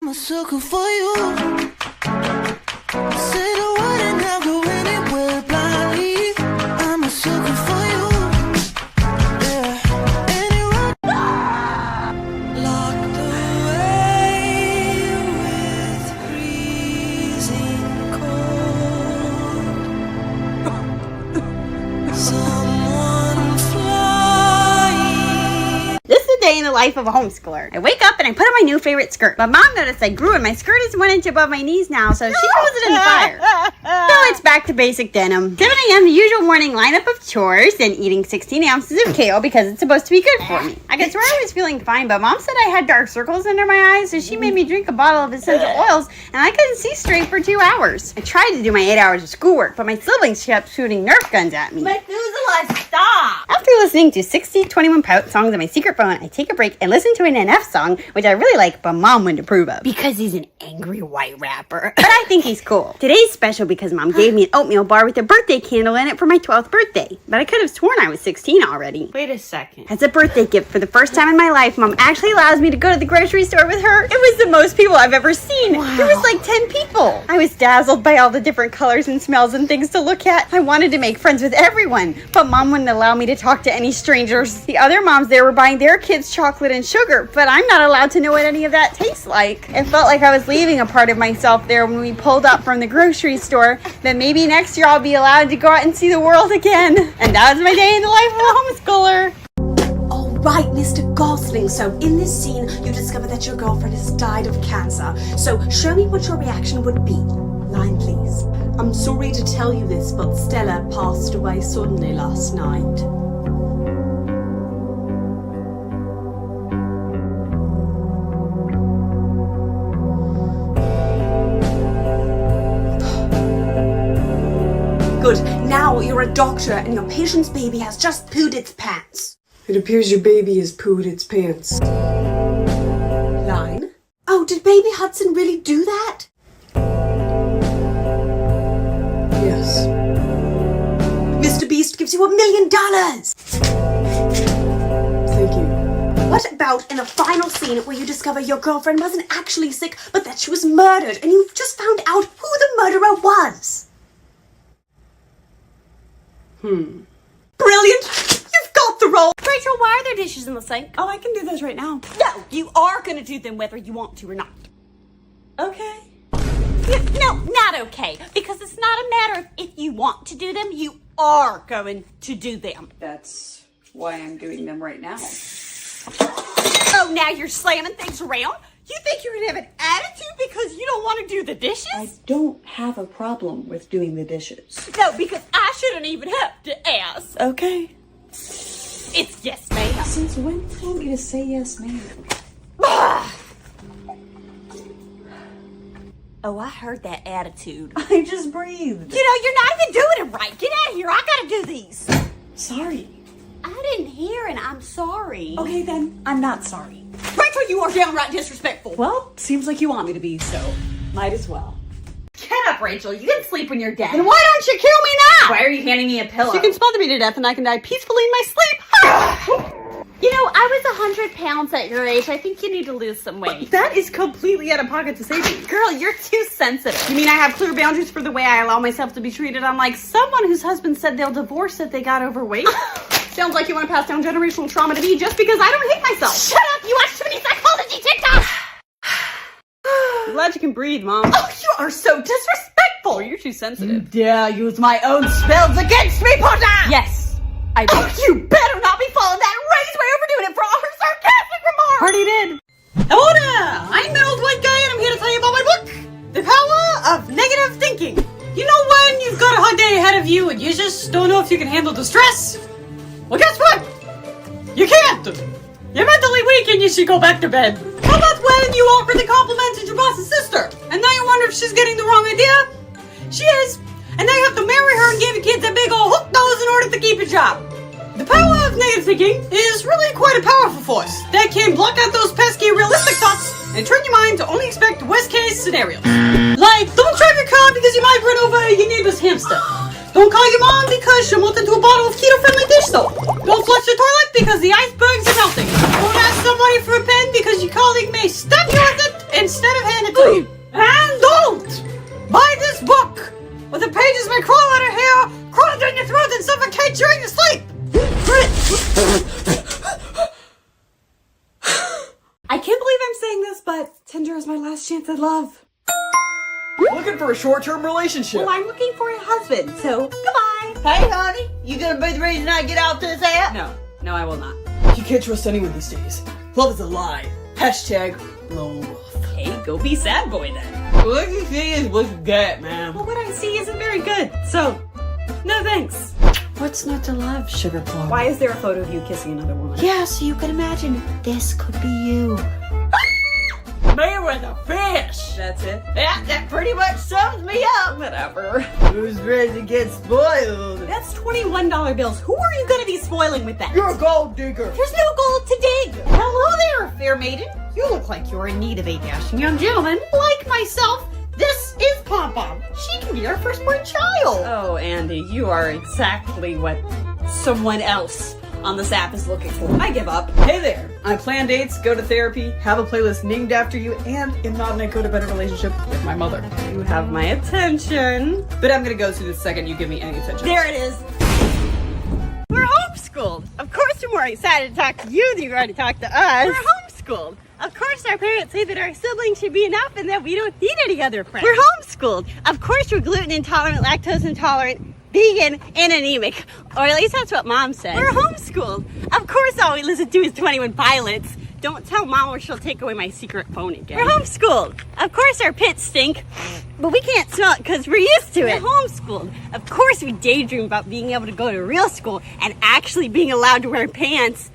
I'm a sucker for you. Say the word and I'll go anywhere blindly. I'm a sucker for you. Yeah. Any road locked away with freezing cold. Someone flying. This is a day in the life of a homeschooler. I wake up and I put on my new favorite skirt. But mom noticed I grew and my skirt is 1 inch above my knees now, so she throws it in the fire. So it's back to basic denim. 7 a.m. the usual morning lineup of chores, then eating 16 ounces of kale because it's supposed to be good for me. I guess I was feeling fine, but mom said I had dark circles under my eyes, so she made me drink a bottle of essential oils, and I couldn't see straight for 2 hours. I tried to do my 8 hours of schoolwork, but my siblings kept shooting Nerf guns at me. Methuselah, stop! After listening to 60 21 Pout songs on my secret phone, I take a break and listen to an NF song, which I really like, but mom wouldn't approve of. Because he's an angry white rapper. But I think he's cool. Today's special because mom gave me an oatmeal bar with a birthday candle in it for my 12th birthday. But I could have sworn I was 16 already. Wait a second. As a birthday gift, for the first time in my life, mom actually allows me to go to the grocery store with her. It was the most people I've ever seen. Wow. There was like 10 people. I was dazzled by all the different colors and smells and things to look at. I wanted to make friends with everyone, but mom wouldn't allow me to talk to any strangers. The other moms there were buying their kids chocolate and sugar, but I'm not allowed to know what any of that tastes like. It felt like I was leaving a part of myself there when we pulled up from the grocery store, that maybe next year I'll be allowed to go out and see the world again. And that was my day in the life of a homeschooler. All right, Mr. Gosling. So in this scene, you discover that your girlfriend has died of cancer. So show me what your reaction would be. Line, please. I'm sorry to tell you this, but Stella passed away suddenly last night. Good. Now you're a doctor and your patient's baby has just pooed its pants. It appears your baby has pooed its pants. Line. Oh, did baby Hudson really do that? Yes. Mr. Beast gives you $1 million. Thank you. What about in the final scene where you discover your girlfriend wasn't actually sick, but that she was murdered, and you've just found out who the murderer was? Brilliant! You've got the role! Rachel, why are there dishes in the sink? Oh, I can do those right now. No, you are going to do them whether you want to or not. Okay. No, not okay. Because it's not a matter of if you want to do them, you are going to do them. That's why I'm doing them right now. Oh, now you're slamming things around? You think you're going to have an attitude because you don't want to do the dishes? I don't have a problem with doing the dishes. No, because I shouldn't even have to ask. Okay. It's yes, ma'am. Since when do you want me to say yes, ma'am? Oh, I heard that attitude. I just breathed. You know, you're not even doing it right. Get out of here. I got to do these. Sorry. I didn't hear and I'm sorry. Okay, then. I'm not sorry. Rachel, you are downright disrespectful. Well, seems like you want me to be, so might as well. Get up, Rachel. You can sleep when you're dead. Then why don't you kill me now? Why are you handing me a pillow? You can smother me to death and I can die peacefully in my sleep. You know, I was 100 pounds at your age. I think you need to lose some weight. That is completely out of pocket to say to me. Girl, you're too sensitive. You mean I have clear boundaries for the way I allow myself to be treated? I'm like someone whose husband said they'll divorce if they got overweight. Sounds like you want to pass down generational trauma to me just because I don't hate myself. Shut up! You watch too many psychology TikToks! I'm glad you can breathe, Mom. Oh, you are so disrespectful! You're too sensitive. Dare use my own spells against me, Potter! Yes, I did. Oh, you better not be following that Ray's way overdoing it for all her sarcastic remarks! Already did. Hello there! I'm an old white guy and I'm here to tell you about my book, The Power of Negative Thinking. You know when you've got a hard day ahead of you and you just don't know if you can handle the stress? Well, guess what? You can't! You're mentally weak and you should go back to bed. How about when you awkwardly complimented your boss's sister? And now you wonder if she's getting the wrong idea? She is. And now you have to marry her and give your kids a big old hook nose in order to keep your job. The power of negative thinking is really quite a powerful force that can block out those pesky realistic thoughts and train your mind to only expect worst case scenarios. Like, don't drive your car because you might run over your neighbor's hamster. Don't call your mom because she won't into a bottle of keto-friendly dish soap. Don't flush the toilet because the icebergs are melting. Don't ask somebody for a pen because your colleague may stab you with it in instead of hand it to you. And don't buy this book where the pages may crawl out of hair, crawl down your throat, and suffocate during your sleep. I can't believe I'm saying this, but Tinder is my last chance at love. Looking for a short-term relationship. Well, I'm looking for a husband, so goodbye. Hey, honey, you gonna be the reason I get off this app? No, I will not. You can't trust anyone these days. Love is a lie. Hashtag lone wolf. Hey, go be sad boy then. What you see is what you get, man. Well, what I see isn't very good, so no thanks. What's not to love, Sugar Plum? Why is there a photo of you kissing another woman? Yeah, so you can imagine this could be you. Me with a fish. That's it? Yeah, that pretty much sums me up. Whatever. Who's ready to get spoiled? That's $21 bills. Who are you gonna be spoiling with that? You're a gold digger. There's no gold to dig. Hello there, fair maiden. You look like you're in need of a dashing young gentleman. Like myself, this is Pom Pom. She can be our firstborn child. Oh, Andy, you are exactly what someone else on this app is looking for. I give up. Hey there. I plan dates, go to therapy, have a playlist named after you, and am not in a codependent relationship with my mother. You have my attention. But I'm gonna go to the second you give me any attention. There it is. We're homeschooled. Of course, we're more excited to talk to you than you're going to talk to us. We're homeschooled. Of course, our parents say that our siblings should be enough and that we don't need any other friends. We're homeschooled. Of course, we're gluten intolerant, lactose intolerant, vegan, and anemic. Or at least that's what Mom says. We're homeschooled. Of course, all we listen to is 21 Pilots. Don't tell Mom or she'll take away my secret phone again. We're homeschooled. Of course, our pits stink, but we can't smell it because we're used to it. We're homeschooled. Of course, we daydream about being able to go to real school and actually being allowed to wear pants.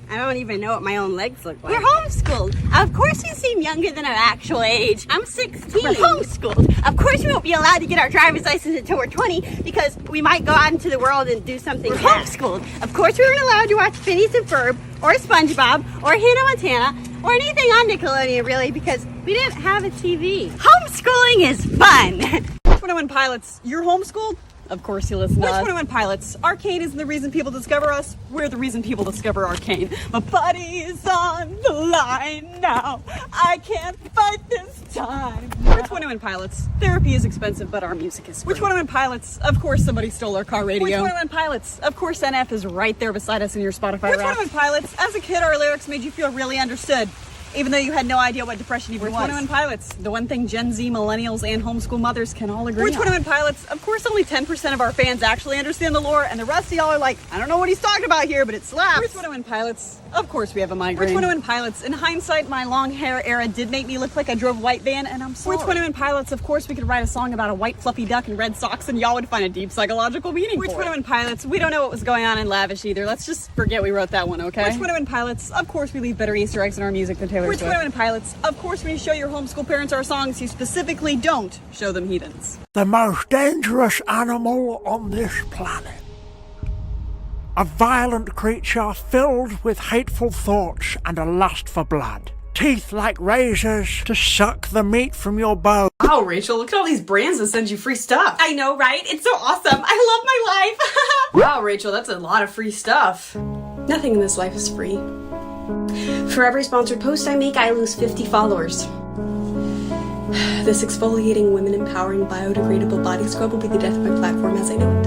I don't even know what my own legs look like. We're homeschooled. Of course we seem younger than our actual age. I'm 16. We're homeschooled. Of course we won't be allowed to get our driver's license until we're 20 because we might go out into the world and do something. We're homeschooled. Of course we weren't allowed to watch Phineas and Ferb or SpongeBob or Hannah Montana or anything on Nickelodeon really because we didn't have a TV. Homeschooling is fun. 21 Pilots, you're homeschooled? Of course you listen to us. 21 Pilots, Arcane isn't the reason people discover us. We're the reason people discover Arcane. My buddy is on the line now. I can't fight this time. We're 21 Pilots. Therapy is expensive, but our music is free. We're 21 Pilots. Of course somebody stole our car radio. We're 21 Pilots. Of course NF is right there beside us in your Spotify We're rap. 21 Pilots. As a kid, our lyrics made you feel really understood. Even though you had no idea what depression even was. We're 21 Pilots, the one thing Gen Z, millennials, and homeschool mothers can all agree on. We're 21 Pilots. Of course, only 10% of our fans actually understand the lore, and the rest of y'all are like, I don't know what he's talking about here, but it slaps. We're 21 Pilots. Of course we have a migraine. We're 21 Pilots. In hindsight, my long hair era did make me look like I drove a white van, and I'm sorry. We're 21 Pilots. Of course we could write a song about a white fluffy duck and red socks, and y'all would find a deep psychological meaning for it. We're 21 Pilots. We don't know what was going on in Lavish either. Let's just forget we wrote that one, okay? We're 21 Pilots. Of course we leave better Easter eggs in our music than Taylor Swift. We're 21 Pilots. Of course, when you show your homeschool parents our songs, you specifically don't show them heathens. The most dangerous animal on this planet. A violent creature filled with hateful thoughts and a lust for blood. Teeth like razors to suck the meat from your bone. Wow, Rachel, look at all these brands that send you free stuff. I know, right? It's so awesome. I love my life. Wow, Rachel, that's a lot of free stuff. Nothing in this life is free. For every sponsored post I make, I lose 50 followers. This exfoliating, women empowering, biodegradable body scrub will be the death of my platform as I know it.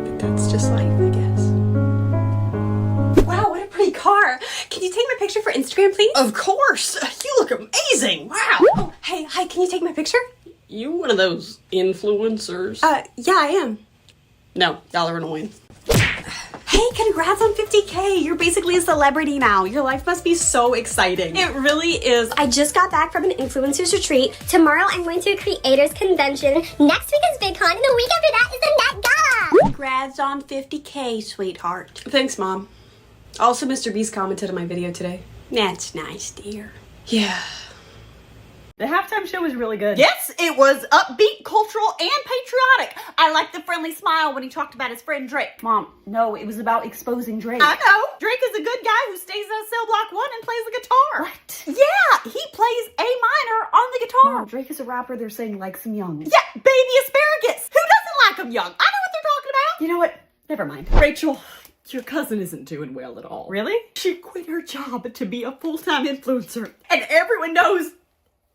But that's just life, I guess. Wow, what a pretty car. Can you take my picture for Instagram, please? Of course. You look amazing. Wow. Oh, hey, hi, can you take my picture? You one of those influencers? Yeah, I am. No, y'all are annoying. Hey, congrats on 50K. You're basically a celebrity now. Your life must be so exciting. It really is. I just got back from an influencers retreat. Tomorrow I'm going to a creators convention. Next week is VidCon, and the week after that is the Met Gala. Congrats on 50K, sweetheart. Thanks, Mom. Also, Mr. Beast commented on my video today. That's nice, dear. Yeah. The halftime show was really good. Yes, it was upbeat, cultural, and patriotic. I liked the friendly smile when he talked about his friend Drake. Mom, no, it was about exposing Drake. I know. Drake is a good guy who stays at Cell Block 1 and plays the guitar. What? Yeah, he plays A minor on the guitar. Mom, Drake is a rapper. They're saying likes him young. Yeah, baby asparagus. Who doesn't like him young? I know what they're talking about. You know what? Never mind. Rachel, Your cousin isn't doing well at all. Really? She quit her job to be a full-time influencer. And everyone knows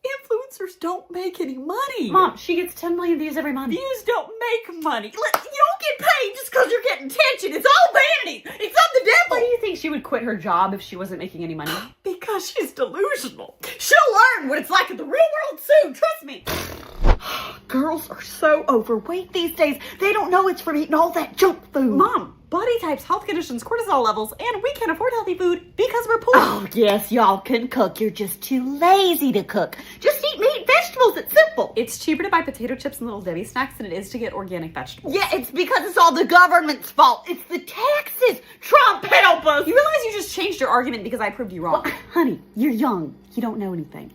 influencers don't make any money. Mom, she gets 10 million views every month. Views don't make money. You don't get paid just because you're getting attention. It's all vanity. It's of the devil. Why do you think she would quit her job if she wasn't making any money? Because she's delusional. She'll learn what it's like in the real world soon. Trust me. Girls are so overweight these days. They don't know it's from eating all that junk food. Mom, body types, health conditions, cortisol levels, and we can't afford healthy food because we're poor. Oh, yes, y'all can cook. You're just too lazy to cook. Just eat meat and vegetables. It's simple. It's cheaper to buy potato chips and Little Debbie snacks than it is to get organic vegetables. Yeah, it's because it's all the government's fault. It's the taxes. Trump, help us. You realize you just changed your argument because I proved you wrong. Honey, you're young. You don't know anything.